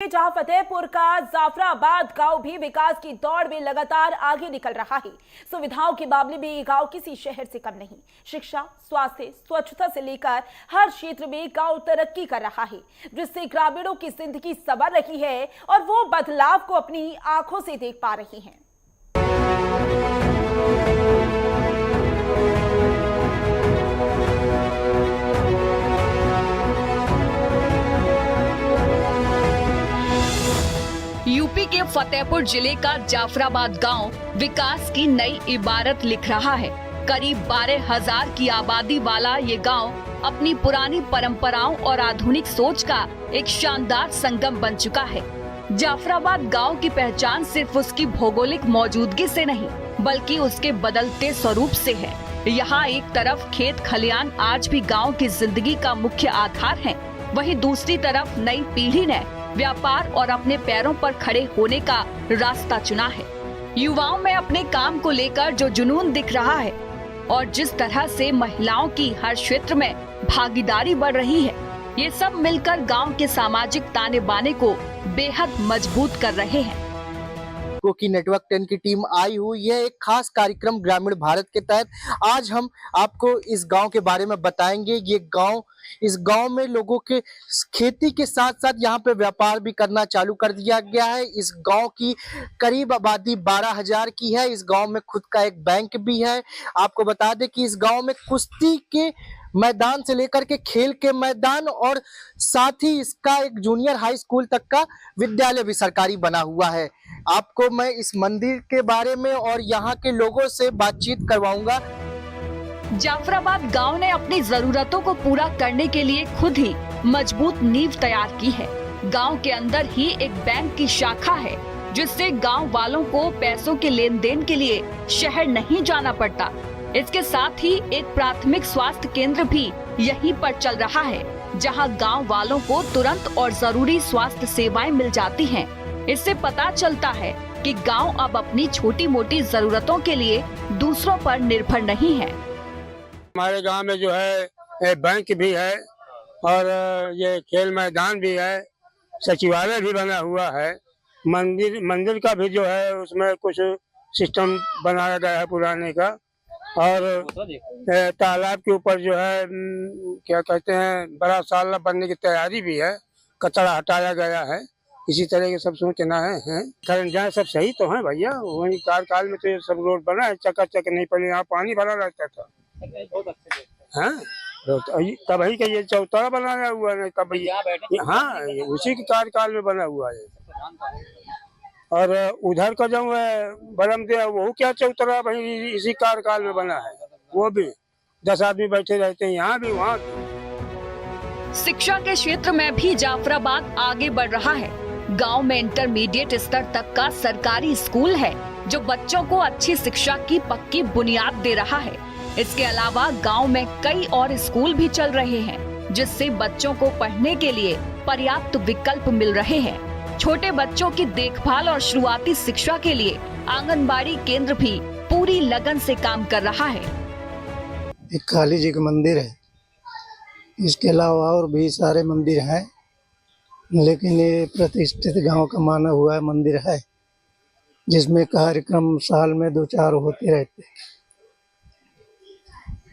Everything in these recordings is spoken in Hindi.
जहां फतेहपुर का जाफराबाद गांव भी विकास की दौड़ में लगातार आगे निकल रहा है। सुविधाओं के मामले में ये गांव किसी शहर से कम नहीं। शिक्षा, स्वास्थ्य, स्वच्छता से लेकर हर क्षेत्र में गांव तरक्की कर रहा है, जिससे ग्रामीणों की जिंदगी संवर रही है और वो बदलाव को अपनी आंखों से देख पा रहे हैं। यूपी के फतेहपुर जिले का जाफराबाद गांव विकास की नई इबारत लिख रहा है। करीब 12,000 की आबादी वाला ये गांव अपनी पुरानी परंपराओं और आधुनिक सोच का एक शानदार संगम बन चुका है। जाफराबाद गांव की पहचान सिर्फ उसकी भौगोलिक मौजूदगी से नहीं, बल्कि उसके बदलते स्वरूप से है। यहाँ एक तरफ खेत खलियान आज भी गाँव की जिंदगी का मुख्य आधार है, वहीं दूसरी तरफ नई पीढ़ी ने व्यापार और अपने पैरों पर खड़े होने का रास्ता चुना है। युवाओं में अपने काम को लेकर जो जुनून दिख रहा है और जिस तरह से महिलाओं की हर क्षेत्र में भागीदारी बढ़ रही है, ये सब मिलकर गांव के सामाजिक ताने बाने को बेहद मजबूत कर रहे हैं। की नेटवर्क 10 की टीम आई हुई है एक खास कार्यक्रम ग्रामीण भारत के तहत। आज हम आपको इस गांव के बारे में बताएंगे। ये गांव, इस गांव में लोगों के खेती के साथ साथ यहाँ पे व्यापार भी करना चालू कर दिया गया है। इस गांव की करीब आबादी 12,000 की है। इस गांव में खुद का एक बैंक भी है। आपको बता दें कि इस गांव में कुश्ती के मैदान से लेकर के खेल के मैदान और साथ ही इसका एक जूनियर हाई स्कूल तक का विद्यालय भी सरकारी बना हुआ है। आपको मैं इस मंदिर के बारे में और यहाँ के लोगों से बातचीत करवाऊंगा। जाफराबाद गांव ने अपनी जरूरतों को पूरा करने के लिए खुद ही मजबूत नींव तैयार की है। गांव के अंदर ही एक बैंक की शाखा है, जिससे गांव वालों को पैसों के लेन देन के लिए शहर नहीं जाना पड़ता। इसके साथ ही एक प्राथमिक स्वास्थ्य केंद्र भी यहीं पर चल रहा है, जहां गांव वालों को तुरंत और जरूरी स्वास्थ्य सेवाएं मिल जाती हैं। इससे पता चलता है कि गांव अब अपनी छोटी मोटी जरूरतों के लिए दूसरों पर निर्भर नहीं है। हमारे गांव में जो है बैंक भी है और ये खेल मैदान भी है, सचिवालय भी बना हुआ है। मंदिर का भी जो है उसमें कुछ सिस्टम बनाया गया है पुराने का, और तालाब के ऊपर जो है क्या कहते हैं बड़ा साला बनने की तैयारी भी है। कचरा हटाया गया है। इसी तरह के सब सोचना है। कारण जहाँ सब सही तो है भैया, वही कार्यकाल में तो ये सब रोड बना है, चकाचक नहीं पड़े। यहाँ पानी भरा रहता था। हाँ, तभी का ये चौतरा बनाया हुआ है, तभी हाँ उसी के कार्यकाल में बना हुआ है। और उधर का जो बरम दिया वो क्या चौतरा भाई इसी कार्यकाल में बना है। वो भी 10 आदमी बैठे रहते हैं, यहाँ भी वहाँ भी। शिक्षा के क्षेत्र में भी जाफराबाद आगे बढ़ रहा है। गांव में इंटरमीडिएट स्तर तक का सरकारी स्कूल है, जो बच्चों को अच्छी शिक्षा की पक्की बुनियाद दे रहा है। इसके अलावा गांव में कई और स्कूल भी चल रहे हैं, जिससे बच्चों को पढ़ने के लिए पर्याप्त विकल्प मिल रहे हैं। छोटे बच्चों की देखभाल और शुरुआती शिक्षा के लिए आंगनबाड़ी केंद्र भी पूरी लगन से काम कर रहा है। एक काली जी का मंदिर है, इसके अलावा और भी सारे मंदिर हैं, लेकिन ये प्रतिष्ठित गांव का माना हुआ है मंदिर है, जिसमें कार्यक्रम साल में 2-4 होते रहते हैं।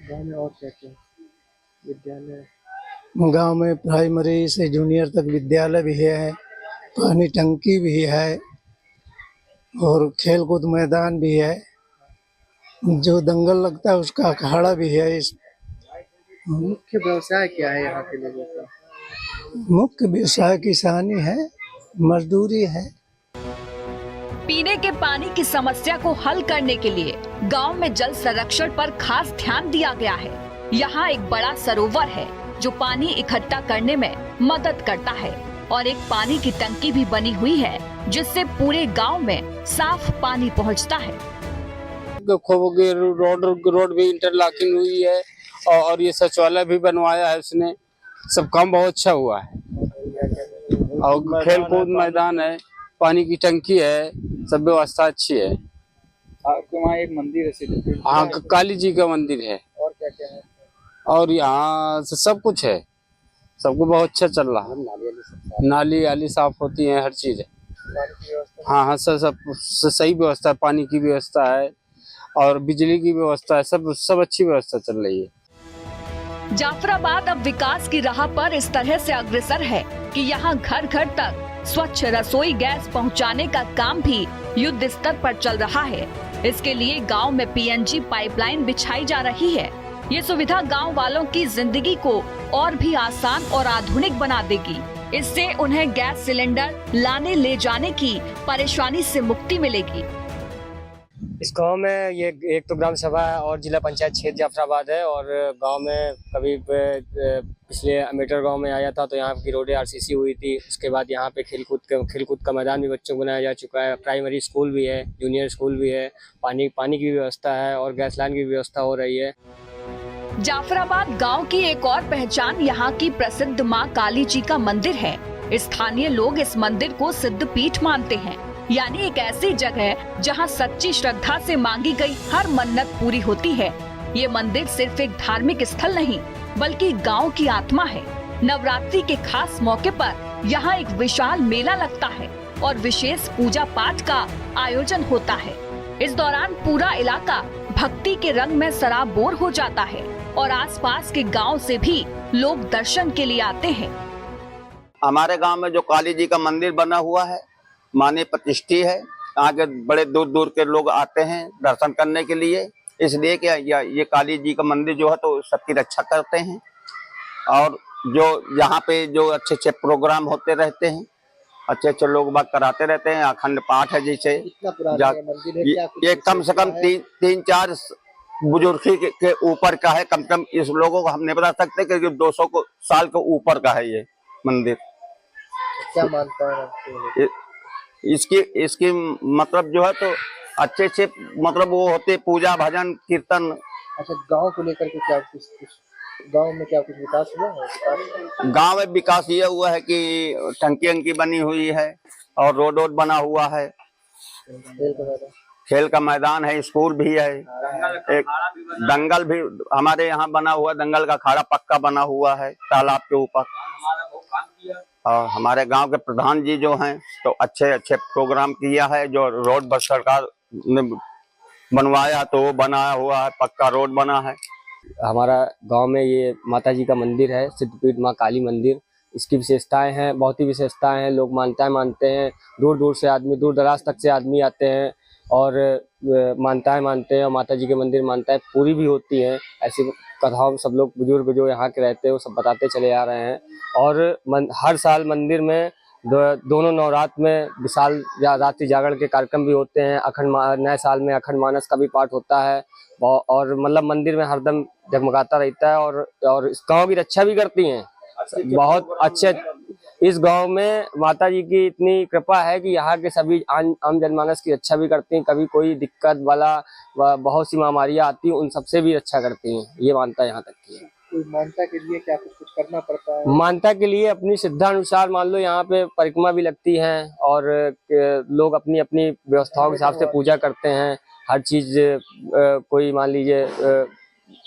गाँव में और क्या विद्यालय? गांव में प्राइमरी से जूनियर तक विद्यालय भी है, पानी टंकी भी है और खेल कूद मैदान भी है। जो दंगल लगता है उसका अखाड़ा भी है। इस मुख्य व्यवसाय क्या है यहाँ के लोगों का? मुख्य व्यवसाय किसानी है, मजदूरी है। पीने के पानी की समस्या को हल करने के लिए गांव में जल संरक्षण पर खास ध्यान दिया गया है। यहाँ एक बड़ा सरोवर है, जो पानी इकट्ठा करने में मदद करता है, और एक पानी की टंकी भी बनी हुई है, जिससे पूरे गांव में साफ पानी पहुंचता है। रोड भी इंटरलॉकिंग हुई है और ये शौचालय भी बनवाया है उसने। सब काम बहुत अच्छा हुआ है और खेल कूद मैदान है, पानी की टंकी है, सब व्यवस्था अच्छी है। आपके वहाँ एक मंदिर है? हाँ, काली जी का मंदिर है। और क्या क्या है? और यहाँ सब कुछ है। सबको बहुत अच्छा चल रहा है। नाली आली साफ होती है, हर चीज है। हाँ हाँ, सब सही व्यवस्था है, पानी की व्यवस्था है और बिजली की व्यवस्था है, सब अच्छी व्यवस्था चल रही है। जाफराबाद अब विकास की राह पर इस तरह से अग्रसर है कि यहाँ घर घर तक स्वच्छ रसोई गैस पहुँचाने का काम भी युद्ध स्तर पर चल रहा है। इसके लिए गांव में पीएनजी पाइपलाइन बिछाई जा रही है। ये सुविधा गांव वालों की जिंदगी को और भी आसान और आधुनिक बना देगी। इससे उन्हें गैस सिलेंडर लाने ले जाने की परेशानी से मुक्ति मिलेगी। इस गांव में ये एक तो ग्राम सभा है और जिला पंचायत क्षेत्र जाफराबाद है। और गांव में कभी पिछले अमेटर गांव में आया था तो यहाँ की रोडें आरसीसी हुई थी। उसके बाद यहाँ पे खेलकूद का मैदान भी बच्चों को बनाया जा चुका है। प्राइमरी स्कूल भी है, जूनियर स्कूल भी है, पानी की व्यवस्था है और गैस लाइन की व्यवस्था हो रही है। जाफराबाद गांव की एक और पहचान यहाँ की प्रसिद्ध मां काली जी का मंदिर है। स्थानीय लोग इस मंदिर को सिद्ध पीठ मानते हैं, यानी एक ऐसी जगह जहां सच्ची श्रद्धा से मांगी गई हर मन्नत पूरी होती है। ये मंदिर सिर्फ एक धार्मिक स्थल नहीं बल्कि गांव की आत्मा है। नवरात्रि के खास मौके पर यहाँ एक विशाल मेला लगता है और विशेष पूजा पाठ का आयोजन होता है। इस दौरान पूरा इलाका भक्ति के रंग में सराबोर हो जाता है और आसपास के गांव से भी लोग दर्शन के लिए आते हैं। हमारे गांव में जो काली जी का मंदिर बना हुआ है, माने प्रतिष्ठी है। यहाँ के बड़े दूर दूर के लोग आते हैं दर्शन करने के लिए, इसलिए कि ये काली जी का मंदिर जो है तो सबकी रक्षा करते हैं। और जो यहाँ पे जो अच्छे अच्छे प्रोग्राम होते रहते हैं, अच्छे अच्छे लोग बात कराते रहते हैं। अखंड पाठ है जैसे ये कम से कम 3-4 बुजुर्ग के ऊपर का है। कम से कम इस लोगों को हम नहीं बता सकते क्योंकि 200 साल के ऊपर का है ये मंदिर। क्या मानता है इसकी मतलब जो है तो अच्छे मतलब वो होते पूजा भजन कीर्तन। अच्छा, गांव को लेकर के क्या कुछ गांव में क्या कुछ विकास हुआ है? गांव में विकास ये हुआ है कि टंकी बनी हुई है और रोड बना हुआ है, खेल का मैदान है, स्कूल भी है, एक दंगल भी हमारे यहाँ बना हुआ है। दंगल का खाड़ा पक्का बना हुआ है तालाब के ऊपर। और हमारे गांव के प्रधान जी जो हैं तो अच्छे प्रोग्राम किया है। जो रोड बस सरकार ने बनवाया तो वो बनाया हुआ है, पक्का रोड बना है। हमारा गांव में ये माता जी का मंदिर है, सिद्धपीठ माँ काली मंदिर। इसकी विशेषताएं हैं, बहुत ही विशेषताएं हैं। लोग मानताएं मानते हैं, दूर दूर से आदमी, दूर दराज तक से आदमी आते हैं और मानताएं मानते हैं और माता जी के मंदिर मानताएं पूरी भी होती हैं। ऐसी कथाओं सब लोग बुजुर्ग जो यहाँ के रहते हैं वो सब बताते चले आ रहे हैं। और हर साल मंदिर में दोनों नवरात्र में विशाल रात्रि जागरण के कार्यक्रम भी होते हैं। नए साल में अखंड मानस का भी पाठ होता है और मतलब मंदिर में हरदम जगमगाता रहता है। और इस गांव की रक्षा भी करती हैं बहुत अच्छे। इस गांव में माता जी की इतनी कृपा है कि यहाँ के सभी आम जनमानस की रक्षा भी करती हैं। कभी कोई दिक्कत वाला बहुत सी महामारियां आती हैं, उन सबसे भी रक्षा करती हैं। ये मानता यहाँ तक की है। कोई मानता के लिए क्या कुछ करना पड़ता है? मानता के लिए अपनी श्रद्धा अनुसार मान लो यहाँ पे परिक्रमा भी लगती है और लोग अपनी अपनी व्यवस्थाओं के हिसाब से पूजा करते हैं। हर चीज कोई मान लीजिए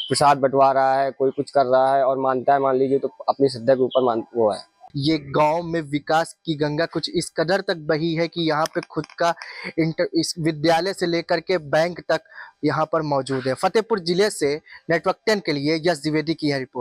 प्रसाद बंटवा रहा है, कोई कुछ कर रहा है और मानता है मान लीजिए तो अपनी श्रद्धा के ऊपर वो है। ये गांव में विकास की गंगा कुछ इस कदर तक बही है कि यहाँ पे खुद का इस विद्यालय से लेकर के बैंक तक यहाँ पर मौजूद है। फतेहपुर जिले से नेटवर्क 10 के लिए यश द्विवेदी की है रिपोर्ट।